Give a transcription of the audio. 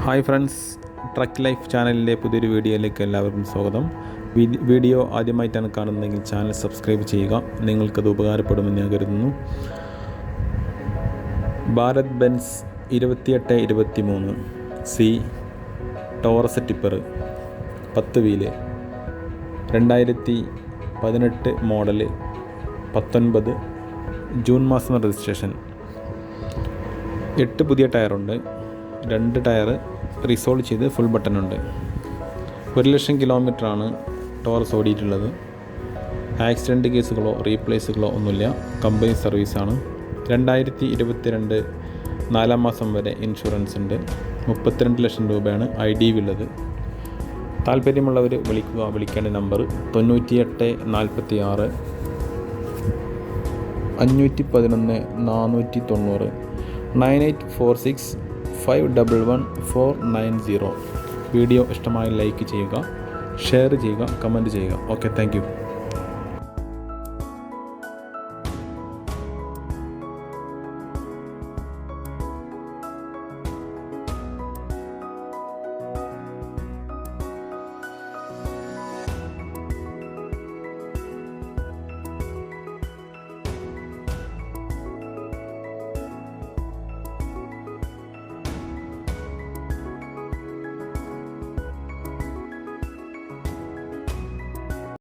Hi friends, truck life ചാനലിൻ്റെ പുതിയൊരു വീഡിയോയിലേക്ക് എല്ലാവർക്കും സ്വാഗതം. വീഡിയോ ആദ്യമായിട്ടാണ് കാണുന്നതെങ്കിൽ ചാനൽ സബ്സ്ക്രൈബ് ചെയ്യുക. നിങ്ങൾക്കത് ഉപകാരപ്പെടുമെന്ന് ഞാൻ കരുതുന്നു. Bharat Benz 2823 C Taurus tipper 10 wheel 2018 model 19 June മാസം രജിസ്ട്രേഷൻ. 8 പുതിയ ടയറുണ്ട്. 2 ടയർ റീസോൾവ് ചെയ്ത് ഫുൾ ബട്ടണുണ്ട്. 1,00,000 കിലോമീറ്ററാണ് ടോറസ് ഓടിയിട്ടുള്ളത്. ആക്സിഡൻറ്റ് കേസുകളോ റീപ്ലേസുകളോ ഒന്നുമില്ല. കമ്പനി സർവീസാണ്. 2022 4 മാസം വരെ ഇൻഷുറൻസ് ഉണ്ട്. 32 ലക്ഷം രൂപയാണ് ID ഉള്ളത്. താല്പര്യമുള്ളവർ വിളിക്കുക. വിളിക്കേണ്ട നമ്പർ 98 46 511 490 9846 511 490. വീഡിയോ ഇഷ്ടമായി ലൈക്ക് ചെയ്യുക, ഷെയർ ചെയ്യുക, കമൻറ്റ് ചെയ്യുക. Okay, thank you.